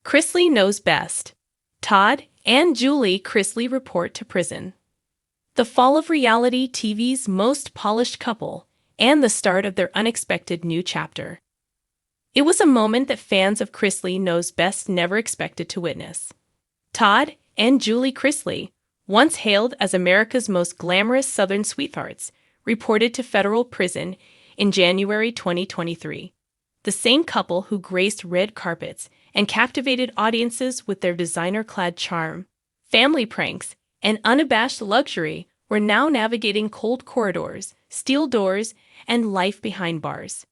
Chrisley knows best. Todd and Julie Chrisley report to prison. The fall of reality TV's most polished couple, and the start of their unexpected new chapter. It was a moment that fans of Chrisley Knows Best never expected to witness. Todd and Julie Chrisley, once hailed as America's most glamorous Southern sweethearts, reported to federal prison in January 2023. The same couple who graced red carpets and captivated audiences with their designer-clad charm, family pranks, and unabashed luxury were now navigating cold corridors, steel doors, and life behind bars.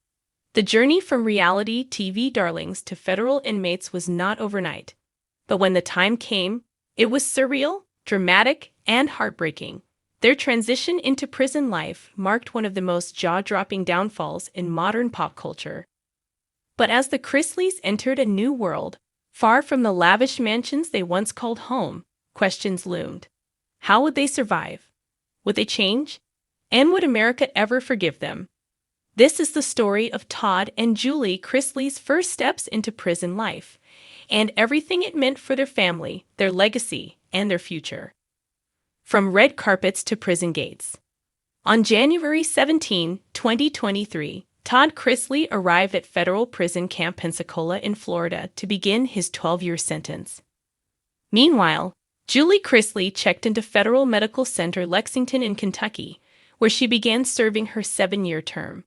The journey from reality TV darlings to federal inmates was not overnight. But when the time came, it was surreal, dramatic, and heartbreaking. Their transition into prison life marked one of the most jaw-dropping downfalls in modern pop culture. But as the Chrisleys entered a new world, far from the lavish mansions they once called home, questions loomed. How would they survive? Would they change? And would America ever forgive them? This is the story of Todd and Julie Chrisley's first steps into prison life, and everything it meant for their family, their legacy, and their future. From red carpets to prison gates. On January 17, 2023, Todd Chrisley arrived at federal prison Camp Pensacola in Florida to begin his 12-year sentence. Meanwhile, Julie Chrisley checked into Federal Medical Center Lexington in Kentucky, where she began serving her 7-year term.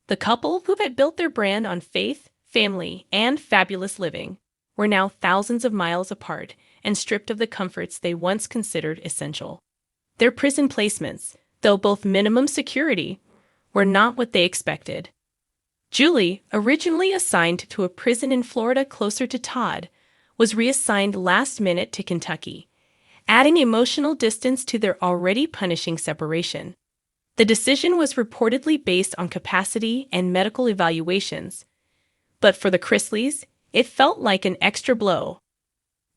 The couple, who had built their brand on faith, family, and fabulous living, were now thousands of miles apart and stripped of the comforts they once considered essential. Their prison placements, though both minimum security, were not what they expected. Julie, originally assigned to a prison in Florida closer to Todd, was reassigned last minute to Kentucky, adding emotional distance to their already punishing separation. The decision was reportedly based on capacity and medical evaluations, but for the Chrisleys, it felt like an extra blow.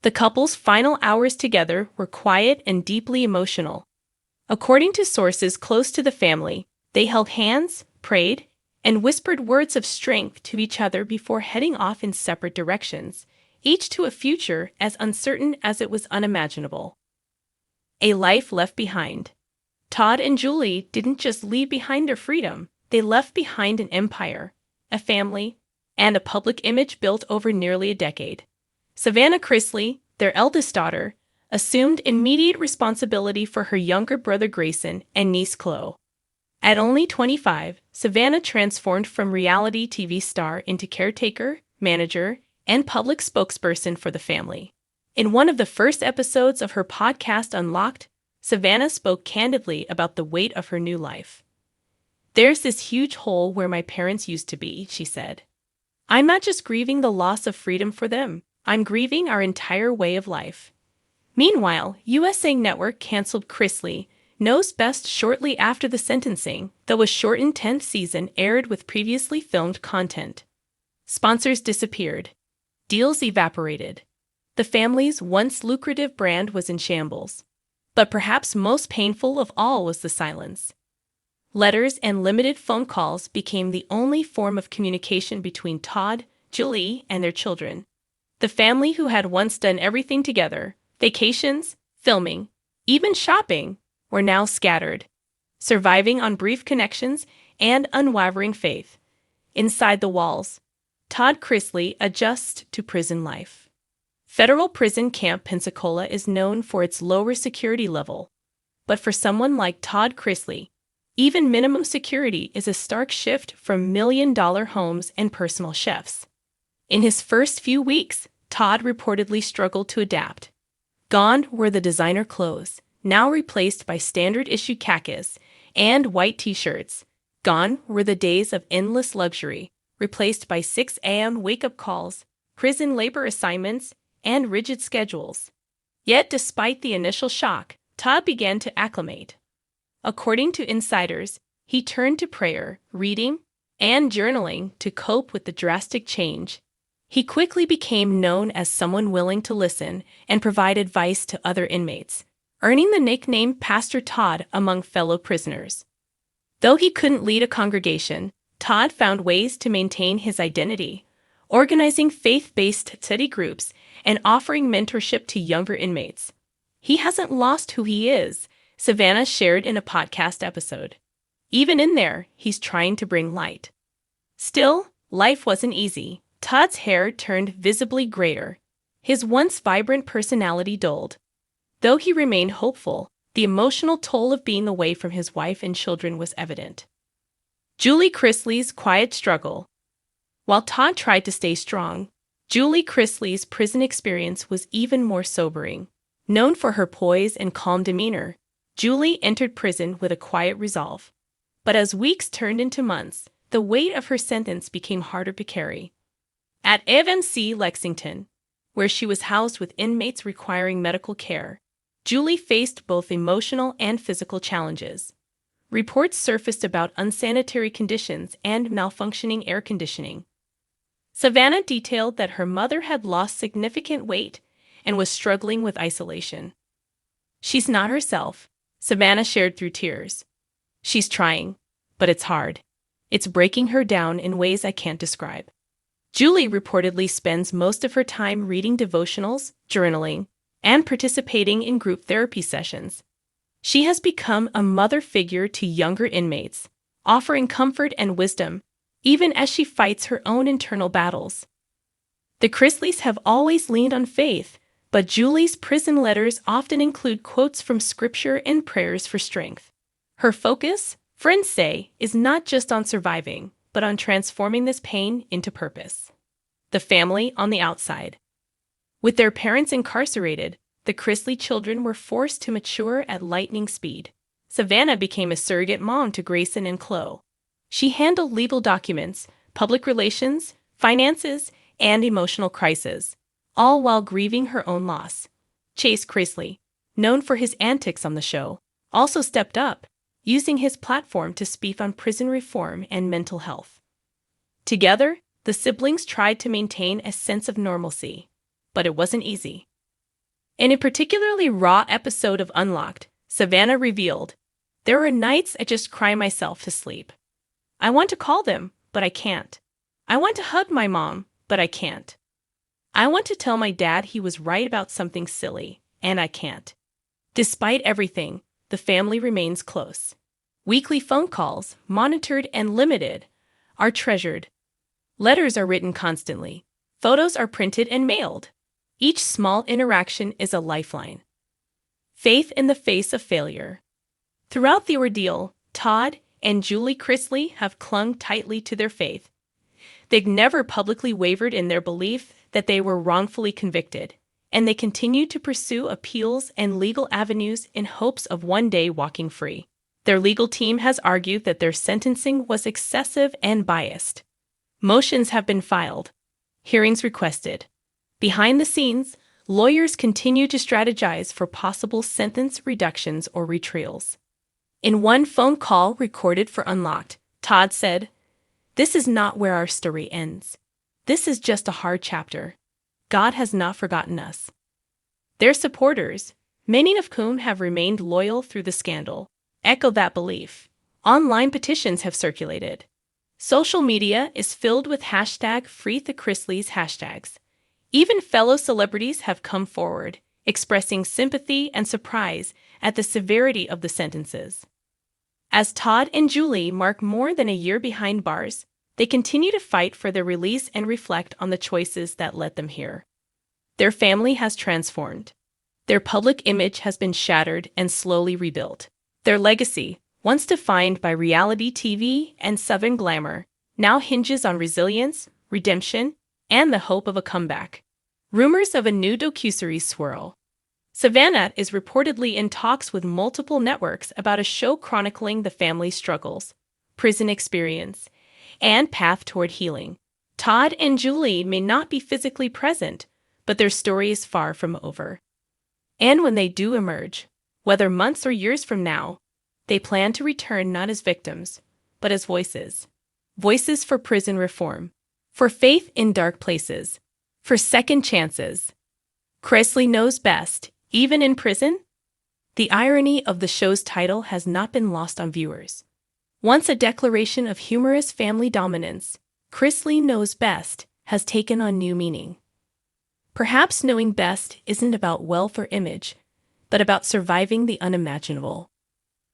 The couple's final hours together were quiet and deeply emotional. According to sources close to the family, they held hands, prayed, and whispered words of strength to each other before heading off in separate directions, each to a future as uncertain as it was unimaginable. A life left behind. Todd and Julie didn't just leave behind their freedom, they left behind an empire, a family, and a public image built over nearly a decade. Savannah Chrisley, their eldest daughter, assumed immediate responsibility for her younger brother Grayson and niece Chloe. At only 25, Savannah transformed from reality TV star into caretaker, manager, and public spokesperson for the family. In one of the first episodes of her podcast Unlocked, Savannah spoke candidly about the weight of her new life. "There's this huge hole where my parents used to be," she said. "I'm not just grieving the loss of freedom for them, I'm grieving our entire way of life." Meanwhile, USA Network canceled Chrisley Knows Best shortly after the sentencing, though a shortened 10th season aired with previously filmed content. Sponsors disappeared. Deals evaporated. The family's once lucrative brand was in shambles. But perhaps most painful of all was the silence. Letters and limited phone calls became the only form of communication between Todd, Julie, and their children. The family who had once done everything together, vacations, filming, even shopping, were now scattered, surviving on brief connections and unwavering faith. Inside the walls, Todd Chrisley adjusts to prison life. Federal prison Camp Pensacola is known for its lower security level, but for someone like Todd Chrisley, even minimum security is a stark shift from million-dollar homes and personal chefs. In his first few weeks, Todd reportedly struggled to adapt. Gone were the designer clothes, now replaced by standard-issue khakis and white t-shirts. Gone were the days of endless luxury, replaced by 6 a.m. wake-up calls, prison labor assignments, and rigid schedules. Yet despite the initial shock, Todd began to acclimate. According to insiders, he turned to prayer, reading, and journaling to cope with the drastic change. He quickly became known as someone willing to listen and provide advice to other inmates, earning the nickname Pastor Todd among fellow prisoners. Though he couldn't lead a congregation, Todd found ways to maintain his identity, organizing faith-based study groups and offering mentorship to younger inmates. He hasn't lost who he is, Savannah shared in a podcast episode. Even in there, he's trying to bring light. Still, life wasn't easy. Todd's hair turned visibly grayer. His once vibrant personality dulled. Though he remained hopeful, the emotional toll of being away from his wife and children was evident. Julie Chrisley's quiet struggle. While Todd tried to stay strong, Julie Chrisley's prison experience was even more sobering. Known for her poise and calm demeanor, Julie entered prison with a quiet resolve. But as weeks turned into months, the weight of her sentence became harder to carry. At FMC Lexington, where she was housed with inmates requiring medical care, Julie faced both emotional and physical challenges. Reports surfaced about unsanitary conditions and malfunctioning air conditioning. Savannah detailed that her mother had lost significant weight and was struggling with isolation. "She's not herself," Savannah shared through tears. "She's trying, but it's hard. It's breaking her down in ways I can't describe." Julie reportedly spends most of her time reading devotionals, journaling, and participating in group therapy sessions. She has become a mother figure to younger inmates, offering comfort and wisdom, even as she fights her own internal battles. The Chrisleys have always leaned on faith, but Julie's prison letters often include quotes from scripture and prayers for strength. Her focus, friends say, is not just on surviving, but on transforming this pain into purpose. The family on the outside. With their parents incarcerated, the Chrisley children were forced to mature at lightning speed. Savannah became a surrogate mom to Grayson and Chloe. She handled legal documents, public relations, finances, and emotional crises, all while grieving her own loss. Chase Chrisley, known for his antics on the show, also stepped up, using his platform to speak on prison reform and mental health. Together, the siblings tried to maintain a sense of normalcy, but it wasn't easy. In a particularly raw episode of Unlocked, Savannah revealed, "There are nights I just cry myself to sleep. I want to call them, but I can't. I want to hug my mom, but I can't. I want to tell my dad he was right about something silly, and I can't." Despite everything, the family remains close. Weekly phone calls, monitored and limited, are treasured. Letters are written constantly. Photos are printed and mailed. Each small interaction is a lifeline. Faith in the face of failure. Throughout the ordeal, Todd and Julie Chrisley have clung tightly to their faith. They've never publicly wavered in their belief that they were wrongfully convicted, and they continue to pursue appeals and legal avenues in hopes of one day walking free. Their legal team has argued that their sentencing was excessive and biased. Motions have been filed. Hearings requested. Behind the scenes, lawyers continue to strategize for possible sentence reductions or retrials. In one phone call recorded for Unlocked, Todd said, "This is not where our story ends. This is just a hard chapter. God has not forgotten us." Their supporters, many of whom have remained loyal through the scandal, echo that belief. Online petitions have circulated. Social media is filled with #FreeTheChrisleys hashtags. Even fellow celebrities have come forward, expressing sympathy and surprise at the severity of the sentences. As Todd and Julie mark more than a year behind bars, they continue to fight for their release and reflect on the choices that led them here. Their family has transformed. Their public image has been shattered and slowly rebuilt. Their legacy, once defined by reality TV and Southern glamour, now hinges on resilience, redemption, and the hope of a comeback. Rumors of a new docuseries swirl. Savannah is reportedly in talks with multiple networks about a show chronicling the family's struggles, prison experience, and path toward healing. Todd and Julie may not be physically present, but their story is far from over. And when they do emerge, whether months or years from now, they plan to return not as victims, but as voices. Voices for prison reform, for faith in dark places, for second chances. Chrisley knows best, even in prison? The irony of the show's title has not been lost on viewers. Once a declaration of humorous family dominance, Chrisley knows best has taken on new meaning. Perhaps knowing best isn't about wealth or image, but about surviving the unimaginable.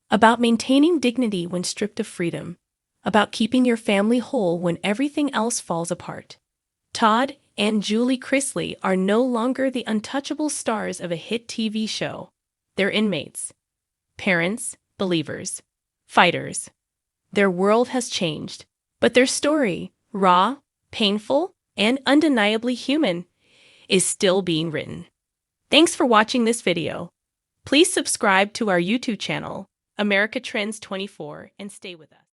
About maintaining dignity when stripped of freedom. About keeping your family whole when everything else falls apart. Todd and Julie Chrisley are no longer the untouchable stars of a hit TV show. They're inmates, parents, believers, fighters. Their world has changed, but their story, raw, painful, and undeniably human, is still being written. Thanks for watching this video. Please subscribe to our YouTube channel, America Trends 24, and stay with us.